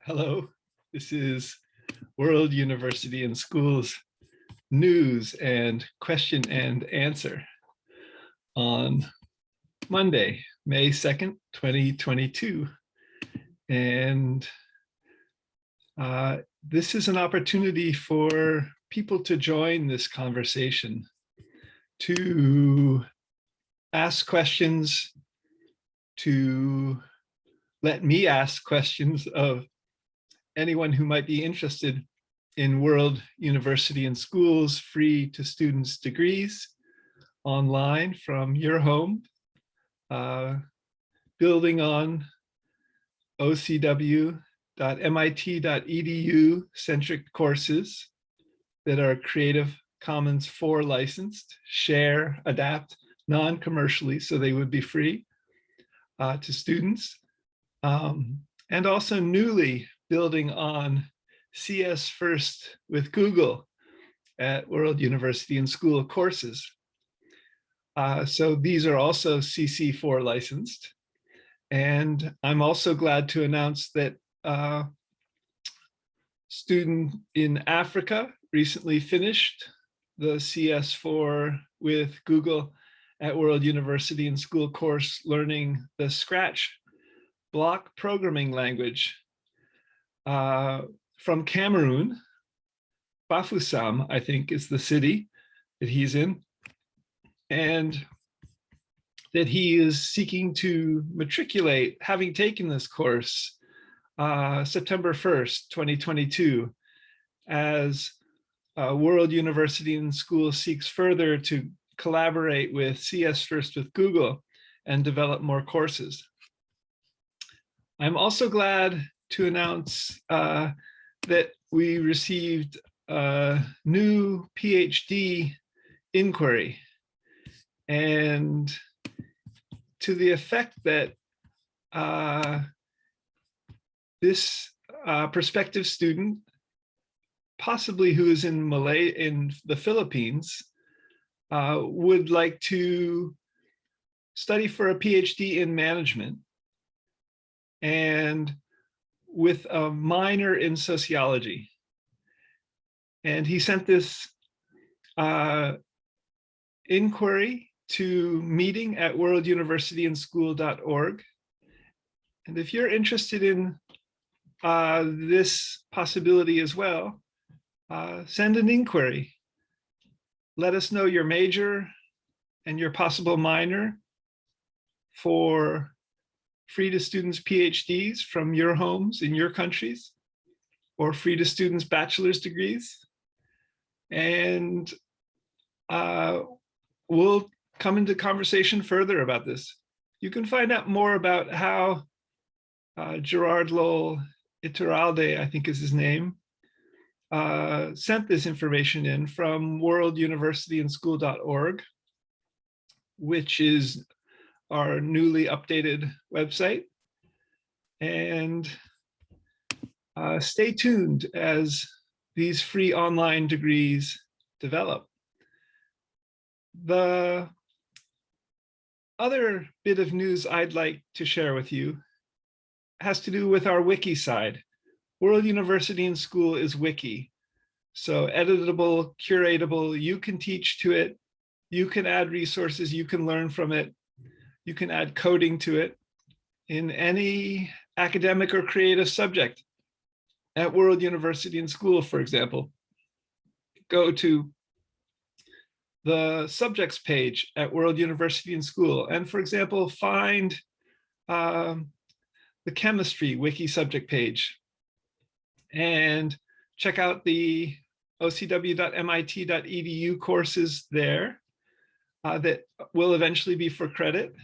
Hello, this is World University and Schools news and question and answer on Monday, May 2nd, 2022. And this is an opportunity for people to join this conversation, to ask questions, to let me ask questions of anyone who might be interested in World University and Schools free to students degrees online from your home, building on ocw.mit.edu centric courses that are Creative Commons 4 licensed, share, adapt, non-commercially, so they would be free to students, and also newly building on CS First with Google at World University and School courses. So these are also CC4 licensed. And I'm also glad to announce that a student in Africa recently finished the CS4 with Google at World University and School course learning the Scratch block programming language from Cameroon. Bafoussam, I think, is the city that he's in, and that he is seeking to matriculate, having taken this course September 1st, 2022, as World University and School seeks further to collaborate with CS First with Google and develop more courses. I'm also glad to announce that we received a new PhD inquiry, and to the effect that this prospective student, possibly who is in the Philippines, would like to study for a PhD in management and with a minor in sociology. And he sent this inquiry to meeting@worlduniversityandschool.org. And if you're interested in this possibility as well, send an inquiry. Let us know your major and your possible minor for free to students PhDs from your homes in your countries, or free to students bachelor's degrees. And we'll come into conversation further about this. You can find out more about how Gerard Lowell Iturralde, I think is his name, sent this information in from worlduniversityandschool.org, which is our newly updated website. And stay tuned as these free online degrees develop. The other bit of news I'd like to share with you has to do with our wiki side. World University and School is wiki. So editable, curatable, you can teach to it, you can add resources, you can learn from it, you can add coding to it in any academic or creative subject. At World University and School, for example, go to the subjects page at World University and School, and for example, find the chemistry wiki subject page and check out the ocw.mit.edu courses there that will eventually be for credit,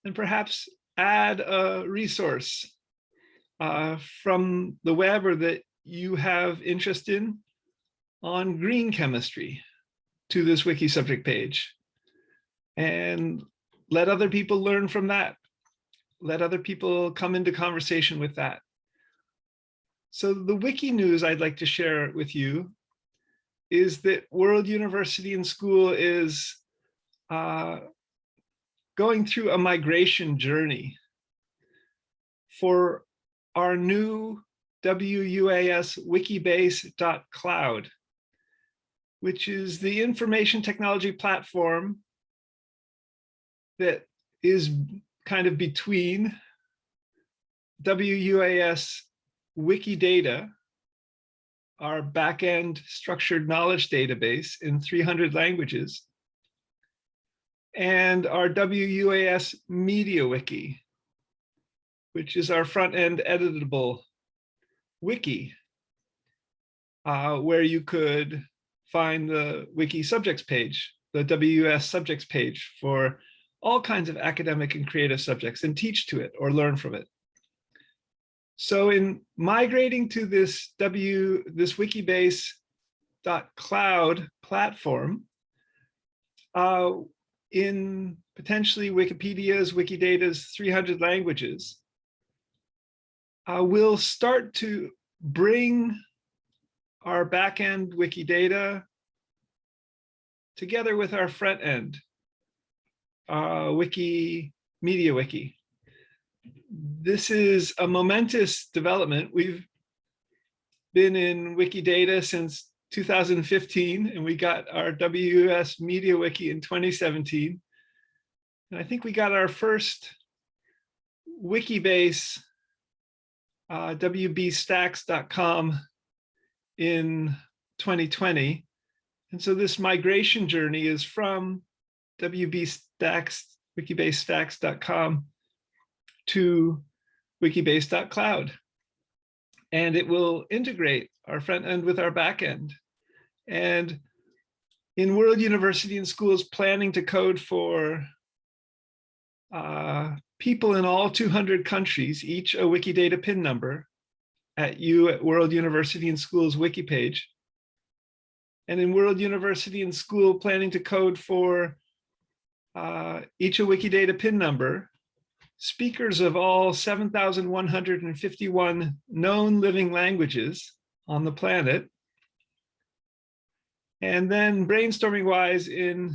and perhaps add a resource from the web or that you have interest in on green chemistry to this wiki subject page, and let other people learn from that. Let other people come into conversation with that. So the wiki news I'd like to share with you is that World University and School is going through a migration journey for our new WUAS wikibase.cloud, which is the information technology platform that is kind of between WUAS Wikidata, our backend structured knowledge database in 300 languages, and our WUAS Media Wiki, which is our front-end editable wiki, where you could find the wiki subjects page, the WUS subjects page for all kinds of academic and creative subjects and teach to it or learn from it. So in migrating to this wikibase.cloud platform, in potentially Wikipedia's, Wikidata's 300 languages, we'll start to bring our backend Wikidata together with our front end Media Wiki. This is a momentous development. We've been in Wikidata since 2015, and we got our WUS Media Wiki in 2017. And I think we got our first Wikibase, wbstacks.com in 2020. And so this migration journey is from wikibasestacks.com to wikibase.cloud. And it will integrate our front end with our back end. And in World University and Schools planning to code for people in all 200 countries, each a Wikidata PIN number at World University and Schools wiki page. And in World University and School planning to code for each a Wikidata PIN number, speakers of all 7,151 known living languages on the planet. And then brainstorming wise in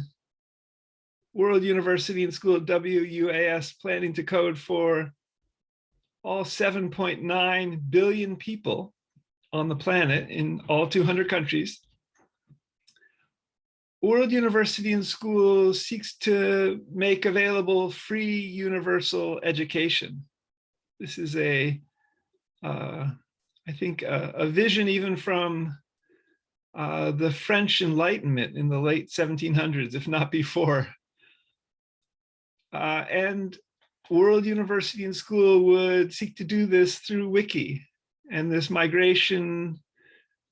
World University and School WUAS planning to code for all 7.9 billion people on the planet in all 200 countries. World University and Schools seeks to make available free universal education. This is I think, a vision even from the French Enlightenment in the late 1700s, if not before. And World University and School would seek to do this through Wiki, and this migration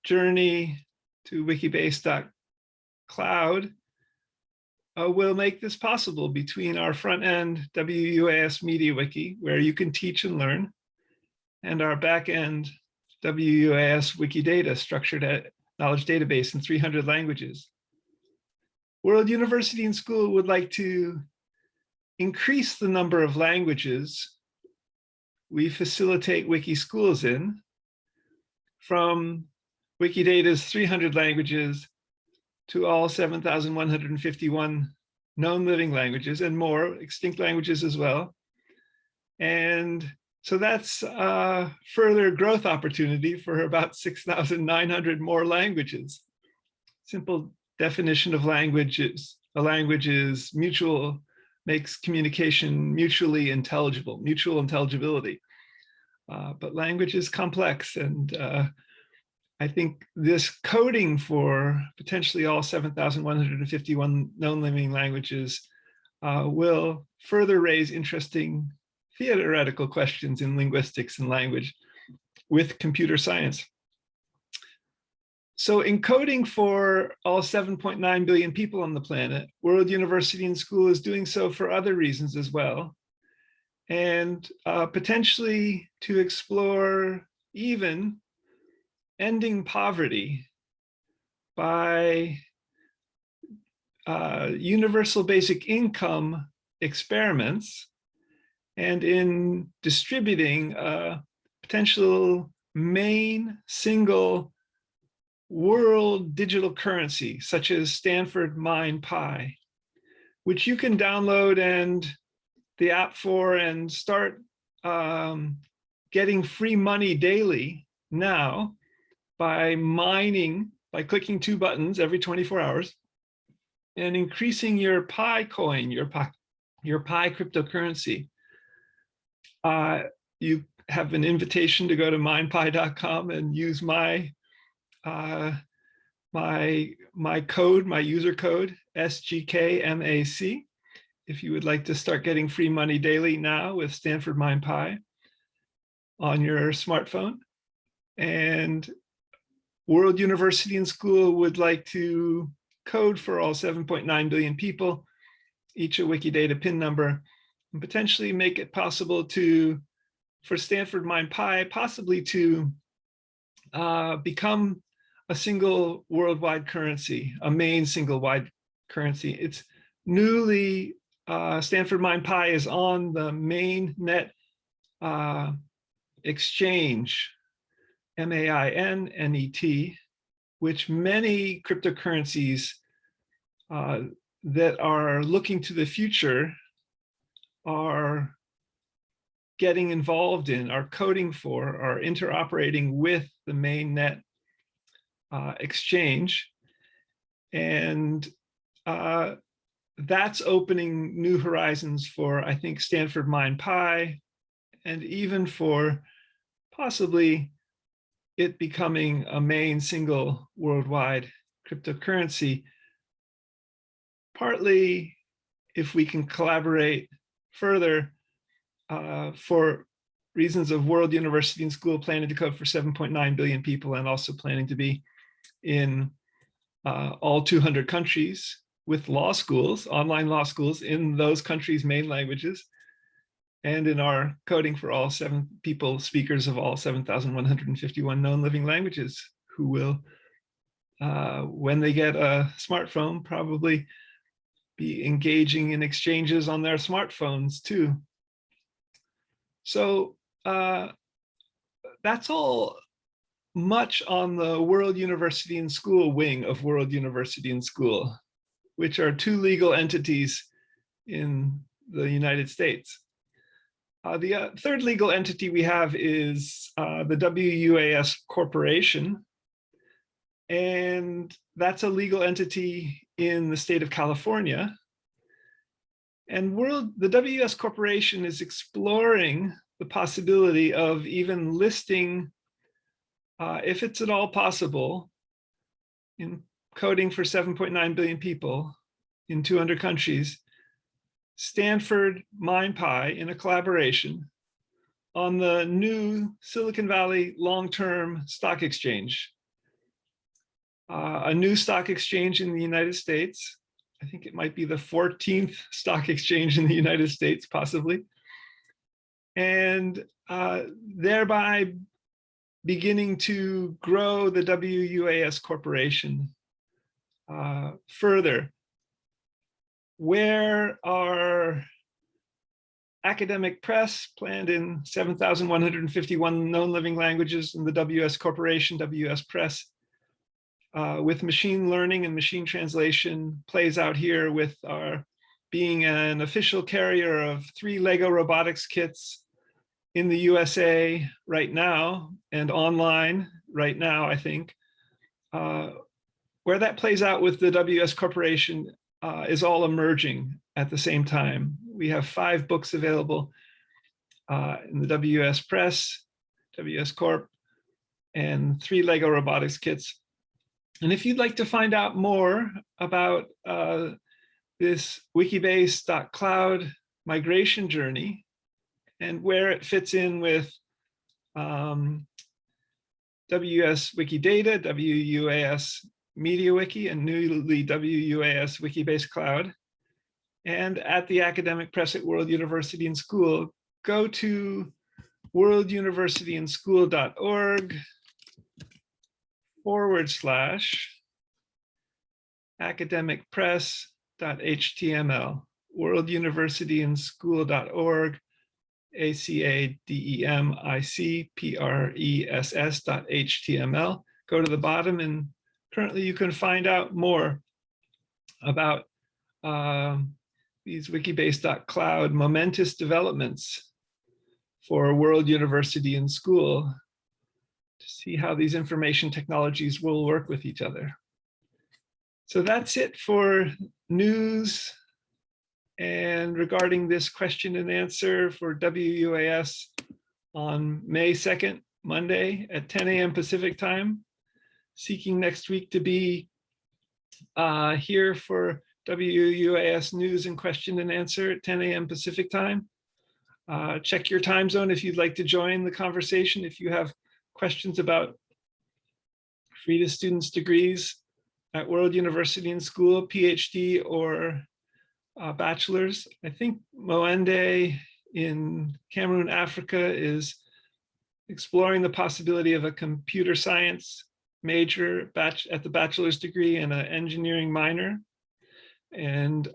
journey to wikibase.cloud will make this possible between our front end WUAS Media Wiki, where you can teach and learn, and our back end WUAS Wikidata structured knowledge database in 300 languages. World University and School would like to increase the number of languages we facilitate wiki schools in from Wikidata's 300 languages to all 7,151 known living languages and more, extinct languages as well. And so that's a further growth opportunity for about 6,900 more languages. Simple definition of language is a language is mutual, makes communication mutually intelligible, mutual intelligibility. But language is complex, and I think this coding for potentially all 7,151 known living languages will further raise interesting theoretical questions in linguistics and language with computer science. So in coding for all 7.9 billion people on the planet, World University and School is doing so for other reasons as well, and potentially to explore even ending poverty by universal basic income experiments, and in distributing a potential main single world digital currency, such as Stanford Mine Pi, which you can download and the app for and start getting free money daily now by mining, by clicking 2 buttons every 24 hours and increasing your Pi coin, your Pi cryptocurrency. You have an invitation to go to minepi.com and use my code, my user code, SGKMAC, if you would like to start getting free money daily now with Stanford MinePi on your smartphone. And World University and School would like to code for all 7.9 billion people, each a Wikidata PIN number, and potentially make it possible for Stanford MinePi, possibly to become a single worldwide currency, a main single wide currency. It's newly, Stanford MinePi is on the mainnet exchange, MAINNET, which many cryptocurrencies that are looking to the future are getting involved in, are coding for, are interoperating with the mainnet exchange. And that's opening new horizons for, I think, Stanford MinePi, and even for possibly it becoming a main single worldwide cryptocurrency, partly if we can collaborate further for reasons of World University and School planning to code for 7.9 billion people, and also planning to be in all 200 countries with law schools, online law schools in those countries' main languages, and in our coding for all speakers of all 7,151 known living languages, who will, when they get a smartphone, probably be engaging in exchanges on their smartphones too. So that's all much on the World University and School wing of World University and School, which are 2 legal entities in the United States. The third legal entity we have is the WUAS Corporation, and that's a legal entity in the state of California. And the WUS Corporation is exploring the possibility of even listing, if it's at all possible, in coding for 7.9 billion people in 200 countries, Stanford MinePi in a collaboration on the new Silicon Valley long-term stock exchange, a new stock exchange in the United States. I think it might be the 14th stock exchange in the United States, possibly. And thereby beginning to grow the WUAS Corporation further, where our academic press planned in 7,151 known living languages in the WS Corporation, WS Press, with machine learning and machine translation plays out here with our being an official carrier of 3 Lego robotics kits in the USA right now and online right now, I think. Where that plays out with the WS Corporation is all emerging at the same time. We have 5 books available in the WS Press, WS Corp, and 3 Lego robotics kits. And if you'd like to find out more about this wikibase.cloud migration journey and where it fits in with WS Wikidata, WUAS MediaWiki, and newly WUAS Wikibase Cloud, and at the academic press at World University and School, go to worlduniversityandschool.org/academicpress.html, worlduniversityandschool.org, academicpress.html. Go to the bottom, and currently you can find out more about these wikibase.cloud momentous developments for World University and School. to see how these information technologies will work with each other. So that's it for news and regarding this question and answer for WUAS on May 2nd, Monday at 10 a.m. Pacific time. Seeking next week to be here for WUAS news and question and answer at 10 a.m. Pacific time. Check your time zone if you'd like to join the conversation. If you have questions about free to students degrees at World University and School, PhD or bachelor's. I think Moende in Cameroon, Africa is exploring the possibility of a computer science major at the bachelor's degree and an engineering minor. And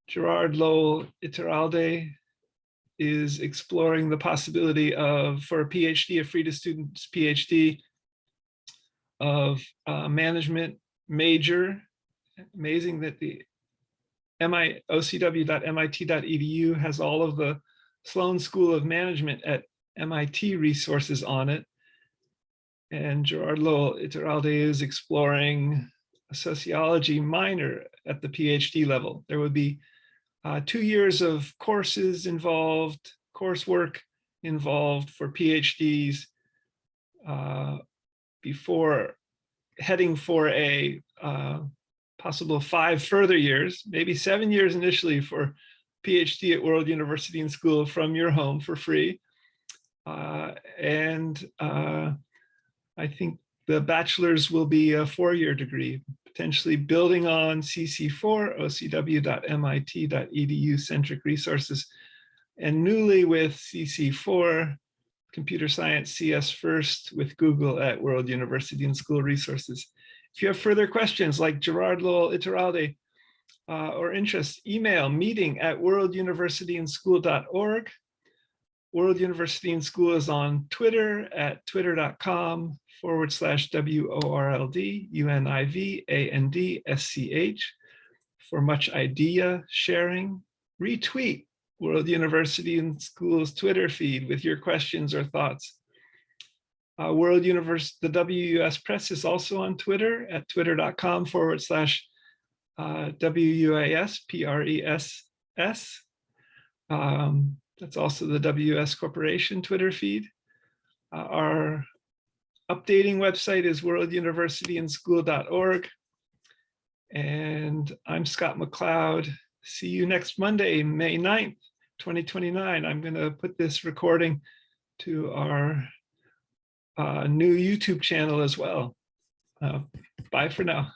Gerard Lowell Iturralde is exploring the possibility of, for a PhD, a free to students PhD, of management major. Amazing that the ocw.mit.edu has all of the Sloan School of Management at MIT resources on it. And Gerard Lowell Iturralde is exploring a sociology minor at the PhD level. There would be 2 years of courses involved, coursework involved for PhDs before heading for a possible 5 further years, maybe 7 years initially for PhD at World University and School from your home for free. I think the bachelor's will be a 4-year degree, potentially building on CC4, ocw.mit.edu centric resources, and newly with CC4, Computer Science CS First with Google at World University and School resources. If you have further questions like Gerard Lowell Iturralde or interest, email meeting@worlduniversityandschool.org. World University and School is on Twitter at twitter.com/WORLDUNIVANDSCH for much idea sharing. Retweet World University and School's Twitter feed with your questions or thoughts. The WUS Press is also on Twitter at twitter.com/WUAS PRESS. That's also the WS Corporation Twitter feed. Our updating website is worlduniversityandschool.org. And I'm Scott McLeod. See you next Monday, May 9th, 2029. I'm going to put this recording to our new YouTube channel as well. Bye for now.